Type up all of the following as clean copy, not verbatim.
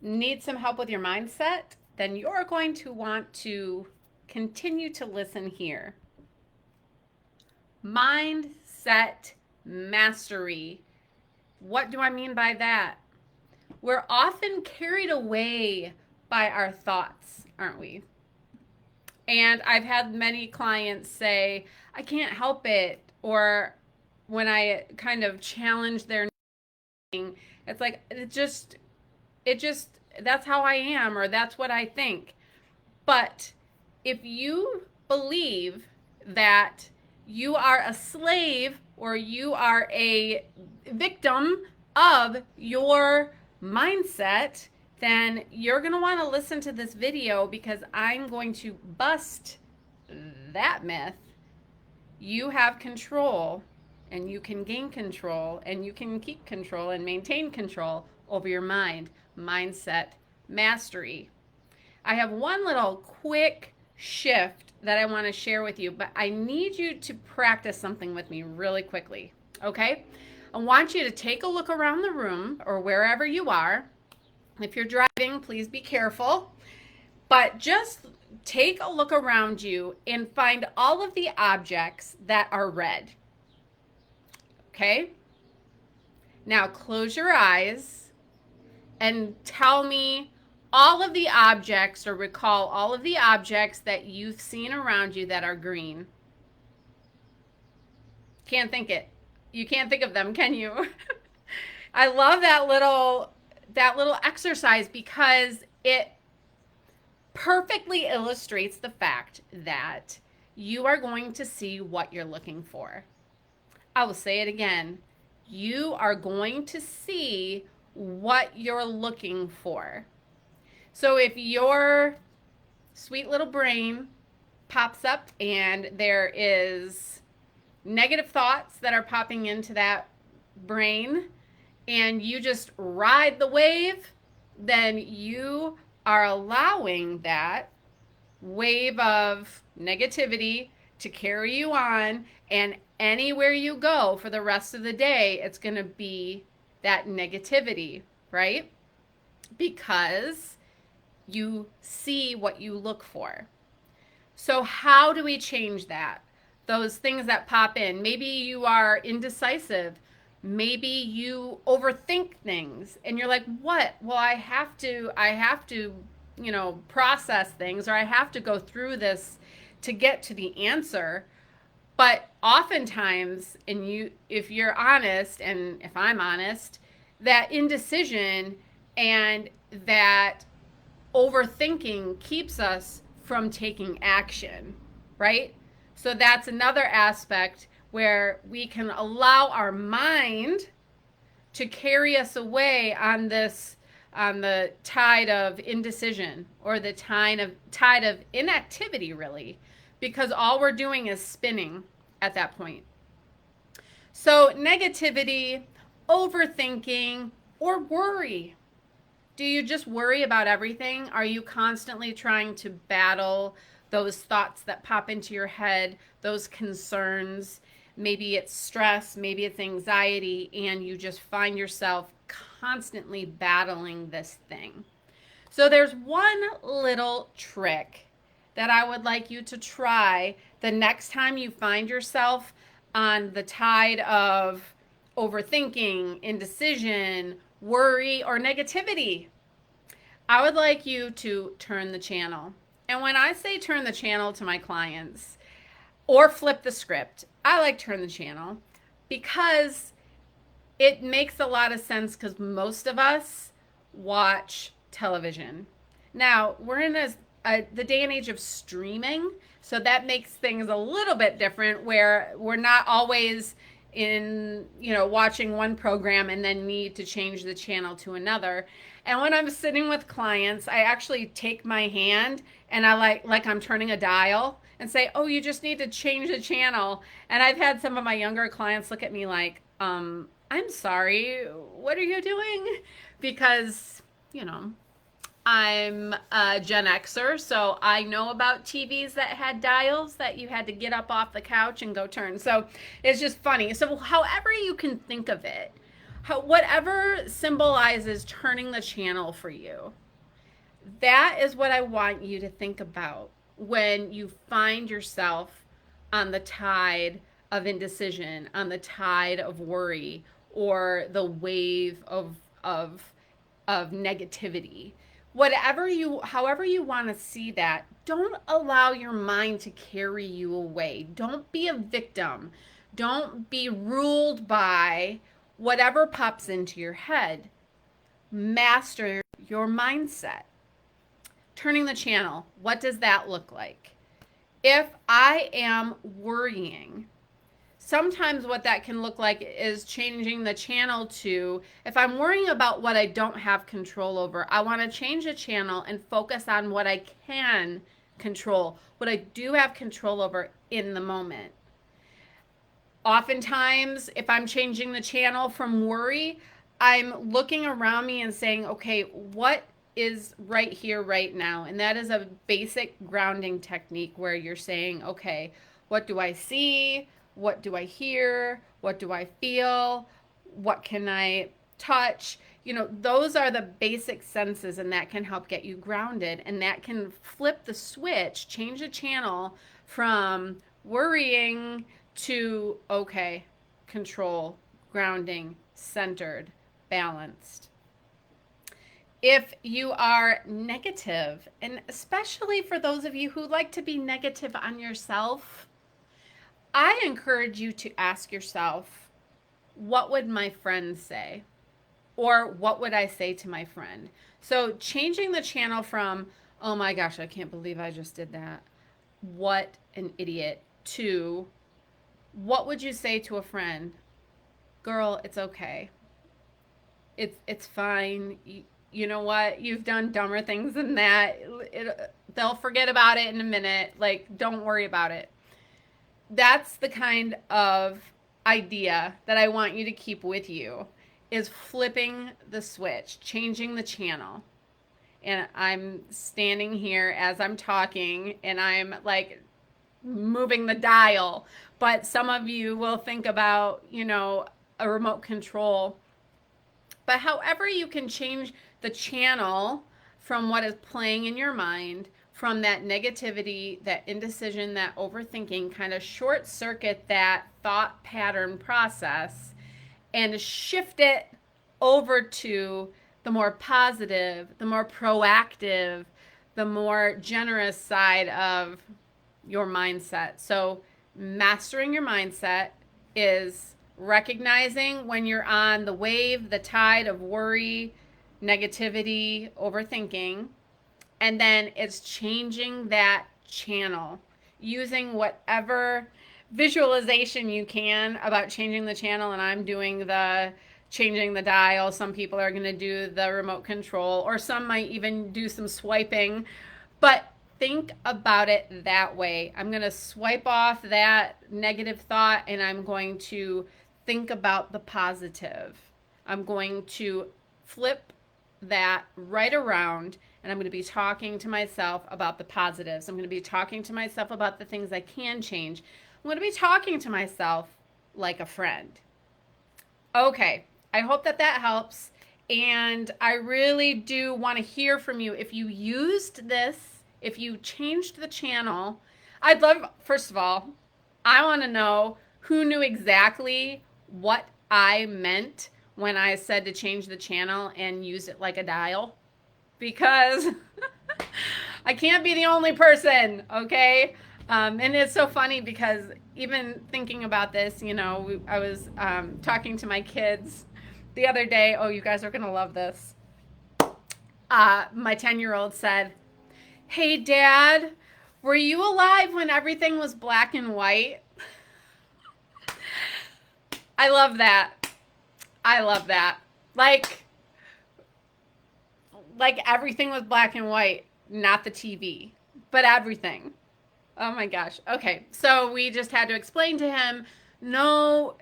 need some help with your mindset, then you're going to want to continue to listen here. Mindset mastery. What do I mean by that? We're often carried away by our thoughts, aren't we? And I've had many clients say, I can't help it. Or when I kind of challenge their thinking, it's like, that's how I am, or that's what I think. But if you believe that you are a slave or you are a victim of your mindset, then you're going to want to listen to this video because I'm going to bust that myth. You have control and you can gain control and you can keep control and maintain control over your mind. Mindset mastery. I have one little quick shift that I want to share with you, but I need you to practice something with me really quickly. Okay? I want you to take a look around the room or wherever you are. If you're driving, please be careful. But just take a look around you and find all of the objects that are red. Okay? Now close your eyes and tell me all of the objects, or recall all of the objects that you've seen around you that are green. Can't think it. You can't think of them, can you? I love that little exercise because it perfectly illustrates the fact that you are going to see what you're looking for. I will say it again. You are going to see what you're looking for. So if your sweet little brain pops up and there is negative thoughts that are popping into that brain and you just ride the wave, then you are allowing that wave of negativity to carry you on, and anywhere you go for the rest of the day, it's going to be that negativity, right? Because you see what you look for. So how do we change that? Those things that pop in. Maybe you are indecisive. Maybe you overthink things and you're like, what? Well, I have to, process things, or I have to go through this to get to the answer. But oftentimes, if you're honest, and if I'm honest, that indecision and that overthinking keeps us from taking action, right? So that's another aspect where we can allow our mind to carry us away on the tide of indecision, or the tide of inactivity, really, because all we're doing is spinning at that point. So negativity, overthinking, or worry. Do you just worry about everything? Are you constantly trying to battle those thoughts that pop into your head, those concerns? Maybe it's stress, maybe it's anxiety, and you just find yourself constantly battling this thing. So there's one little trick that I would like you to try the next time you find yourself on the tide of overthinking, indecision, worry, or negativity. I would like you to turn the channel. And when I say turn the channel to my clients, or flip the script, I like turn the channel because it makes a lot of sense, because most of us watch television. Now, we're in the day and age of streaming, so that makes things a little bit different, where we're not always watching one program and then need to change the channel to another. And when I'm sitting with clients, I actually take my hand and I like I'm turning a dial and say, oh, you just need to change the channel. And I've had some of my younger clients look at me like, I'm sorry, what are you doing? Because, I'm a Gen Xer, so I know about TVs that had dials that you had to get up off the couch and go turn. So it's just funny. So however you can think of it, Whatever symbolizes turning the channel for you, that is what I want you to think about when you find yourself on the tide of indecision, on the tide of worry, or the wave of of negativity. Whatever you However you want to see that, don't allow your mind to carry you away. Don't be a victim. Don't be ruled by whatever pops into your head. Master your mindset. Turning the channel, what does that look like? If I am worrying, sometimes what that can look like is changing the channel to, if I'm worrying about what I don't have control over, I want to change the channel and focus on what I can control, what I do have control over in the moment. Oftentimes, if I'm changing the channel from worry, I'm looking around me and saying, okay, what is right here, right now? And that is a basic grounding technique where you're saying, okay, what do I see? What do I hear? What do I feel? What can I touch? You know, those are the basic senses, and that can help get you grounded. And that can flip the switch, change the channel from worrying to, okay, control, grounding, centered, balanced. If you are negative, and especially for those of you who like to be negative on yourself, I encourage you to ask yourself, what would my friend say? Or what would I say to my friend? So changing the channel from, oh my gosh, I can't believe I just did that, what an idiot, to, what would you say to a friend? Girl, it's okay. It's fine. You know what? You've done dumber things than that. They'll forget about it in a minute. Like, don't worry about it. That's the kind of idea that I want you to keep with you, is flipping the switch, changing the channel. And I'm standing here as I'm talking and I'm like moving the dial, but some of you will think about, you know, a remote control. But however you can change the channel from what is playing in your mind, from that negativity, that indecision, that overthinking, kind of short circuit that thought pattern process and shift it over to the more positive, the more proactive, the more generous side of your mindset. So mastering your mindset is recognizing when you're on the wave, the tide of worry, negativity, overthinking, and then it's changing that channel using whatever visualization you can about changing the channel. And I'm doing the changing the dial. Some people are going to do the remote control, or some might even do some swiping. But think about it that way. I'm going to swipe off that negative thought and I'm going to think about the positive. I'm going to flip that right around and I'm going to be talking to myself about the positives. I'm going to be talking to myself about the things I can change. I'm going to be talking to myself like a friend. Okay, I hope that that helps. And I really do want to hear from you. If you used this, if you changed the channel, I'd love, first of all, I want to know who knew exactly what I meant when I said to change the channel and use it like a dial, because I can't be the only person, okay? And it's so funny because even thinking about this, you know, I was talking to my kids the other day. Oh, you guys are going to love this. My 10-year-old said, "Hey, Dad, were you alive when everything was black and white?" I love that. I love that. Like everything was black and white, not the TV, but everything. Oh my gosh. Okay, so we just had to explain to him, no,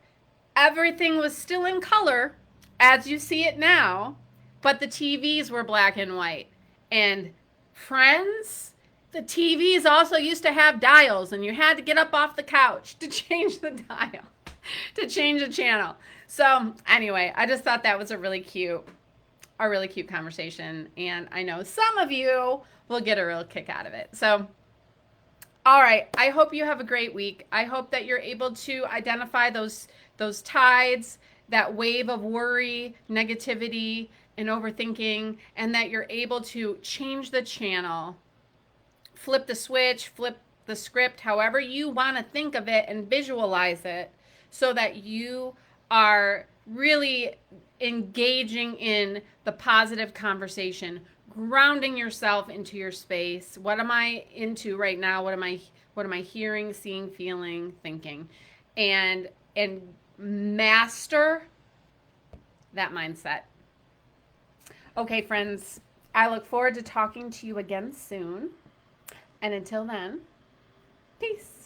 everything was still in color as you see it now, but the TVs were black and white. And friends, the TVs also used to have dials, and you had to get up off the couch to change the dial. to change the channel. So anyway, I just thought that was a really cute conversation, and I know some of you will get a real kick out of it. So all right, I hope you have a great week. I hope that you're able to identify those tides, that wave of worry, negativity, and overthinking, and that you're able to change the channel, flip the switch, flip the script, however you want to think of it and visualize it, so that you are really engaging in the positive conversation, grounding yourself into your space. What am I into right now? What am I hearing, seeing, feeling, thinking? And master that mindset. Okay, friends, I look forward to talking to you again soon. And until then, peace.